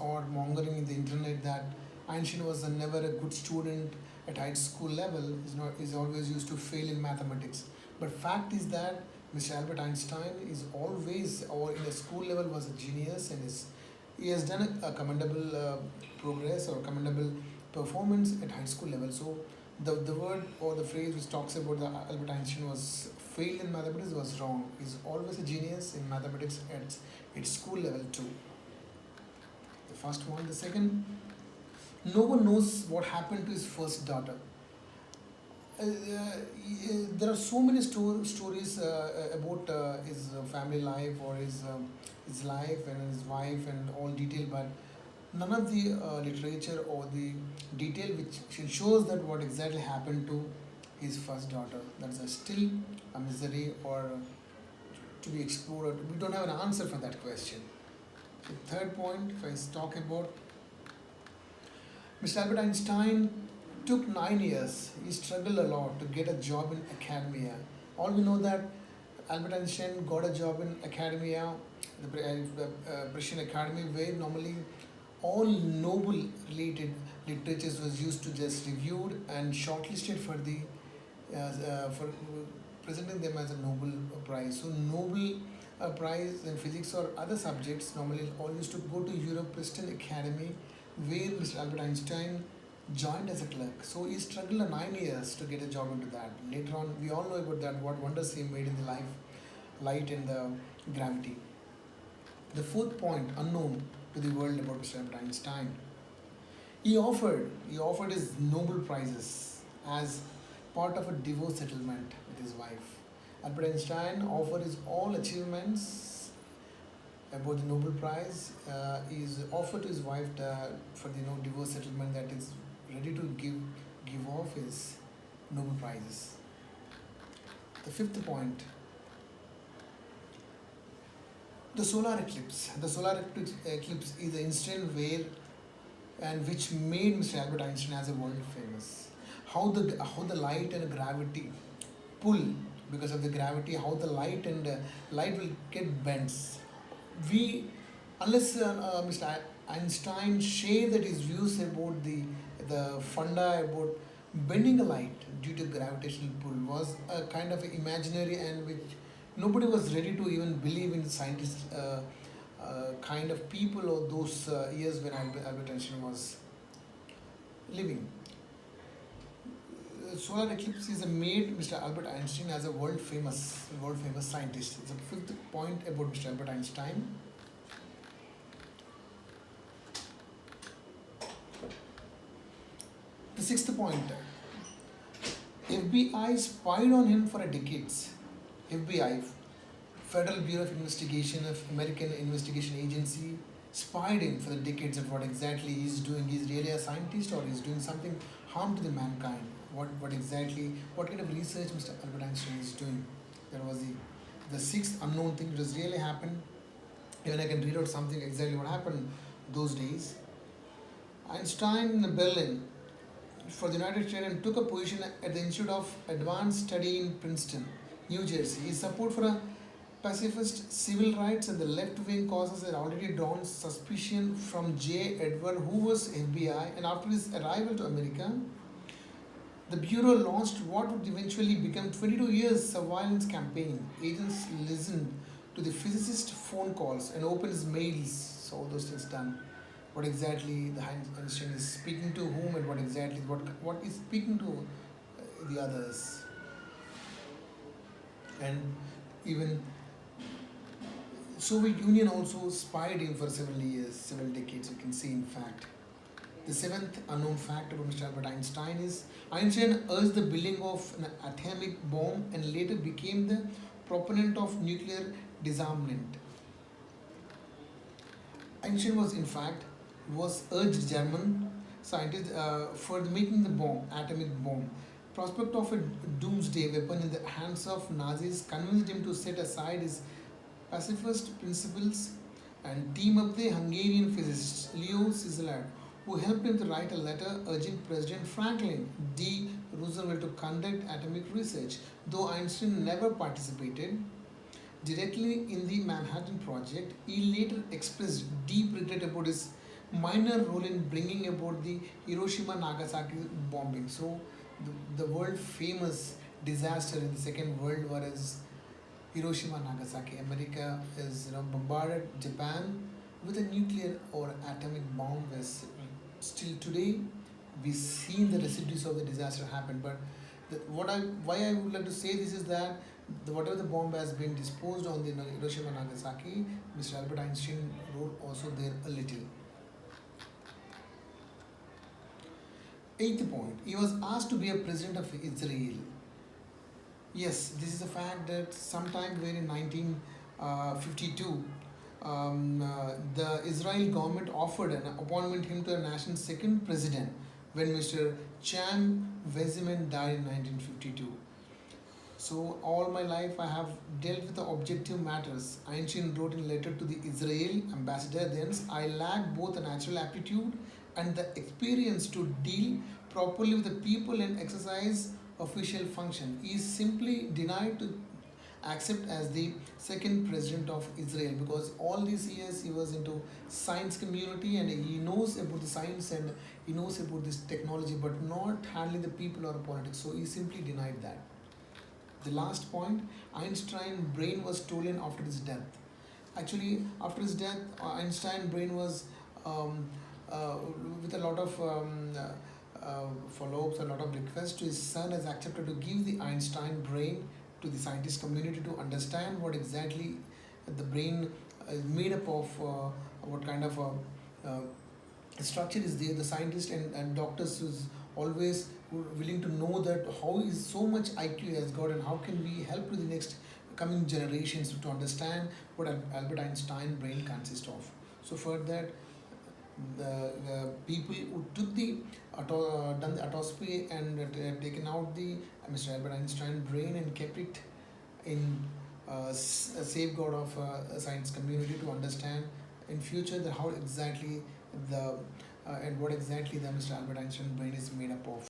or mongering in the internet that Einstein was never a good student at high school level, is always used to fail in mathematics. But fact is that Mr. Albert Einstein is always, or in a school level, was a genius, and he has done a commendable progress or commendable performance at high school level. So the word or the phrase which talks about the Albert Einstein was failed in mathematics was wrong. He's always a genius in mathematics at its school level too. The first one. The second, no one knows what happened to his first daughter. There are so many stories about his family life or his life and his wife and all detail, but none of the literature or the detail which shows that what exactly happened to his first daughter. That's still a mystery or to be explored. We don't have an answer for that question. The third point, if I talk about Mr. Albert Einstein, took 9 years. He struggled a lot to get a job in academia. All we know that Albert Einstein got a job in academia, the Prussian Academy, where normally all Nobel related literatures was used to just reviewed and shortlisted for presenting them as a Nobel Prize. So Nobel Prize in physics or other subjects normally all used to go to Europe Princeton Academy, where Mr. Albert Einstein joined as a clerk. So he struggled 9 years to get a job into that. Later on, we all know about that, what wonders he made in the life, light and the gravity. The fourth point, unknown to the world about Mr. Albert Einstein. He offered his Nobel Prizes as part of a divorce settlement with his wife. Albert Einstein offered his all achievements about the Nobel Prize. Is offered to his wife for the divorce settlement, that is ready to give off his Nobel Prizes. The fifth point, the solar eclipse. The solar eclipse is the incident where and which made Mr. Albert Einstein as a world famous. How the light and gravity pull, because of the gravity, how the light will get bends. We Unless Mr. Einstein shared that his views about the funda about bending a light due to gravitational pull was a kind of imaginary, and which nobody was ready to even believe in scientists kind of people or those years when Albert Einstein was living. Solar eclipse is a made Mr. Albert Einstein as a world famous scientist. It's a fifth point about Mr. Albert Einstein. The sixth point, FBI spied on him for a decades. FBI, Federal Bureau of Investigation of American Investigation Agency, spied him for the decades of what exactly he's doing. He's really a scientist or he's doing something harm to the mankind. What kind of research Mr. Albert Einstein is doing. That was the sixth unknown thing that has really happened. Even I can read out something exactly what happened those days. Einstein in Berlin for the United States and took a position at the Institute of Advanced Study in Princeton, New Jersey. His support for a pacifist civil rights and the left wing causes had already drawn suspicion from J. Edward Hoover's FBI, and after his arrival to America, the Bureau launched what would eventually become 22 years surveillance campaign. Agents listened to the physicist's phone calls and opened his mails. So all those things done. What exactly the Einstein is speaking to whom, and what is speaking to the others. And even Soviet Union also spied him for several years, several decades. You can see, in fact. The seventh unknown fact about Mr. Albert Einstein is Einstein urged the building of an atomic bomb and later became the proponent of nuclear disarmament. Einstein was urged German scientists for making the atomic bomb. Prospect of a doomsday weapon in the hands of Nazis convinced him to set aside his pacifist principles and team up the Hungarian physicist Leo Szilard, who helped him to write a letter urging President Franklin D. Roosevelt to conduct atomic research. Though Einstein never participated directly in the Manhattan Project, he later expressed deep regret about his minor role in bringing about the Hiroshima Nagasaki bombing. So, the world famous disaster in the Second World War is Hiroshima Nagasaki. America is bombarded Japan with a nuclear or atomic bomb. Where still today we see the residues of the disaster happen. But why I would like to say this is that whatever the bomb has been disposed on the Hiroshima Nagasaki, Mr. Albert Einstein wrote also there a little. Eighth point, he was asked to be a president of Israel. Yes, this is a fact that sometime when in 1952, the Israel government offered an appointment him to a nation's second president when Mr. Chaim Weizmann died in 1952. So all my life I have dealt with the objective matters. Einstein wrote in a letter to the Israel ambassador, thence I lack both the natural aptitude and the experience to deal properly with the people and exercise official function. He is simply denied to accept as the second president of Israel because all these years he was into science community and he knows about the science and he knows about this technology but not handling the people or politics. So he simply denied that. The last point, Einstein brain was stolen after his death. Actually, after his death, Einstein brain was um, uh, with a lot of follow-ups, a lot of requests. His son has accepted to give the Einstein brain to the scientist community to understand what exactly the brain is made up of, what kind of uh, structure is there. The scientist and doctors is always willing to know that how is so much IQ has got and how can we help to the next coming generations to understand what Albert Einstein brain consists of. So for that, the people who took the done the autopsy and taken out the Mr. Albert Einstein brain and kept it in a safeguard of a science community to understand in future the how exactly the and what exactly the Mr. Albert Einstein brain is made up of.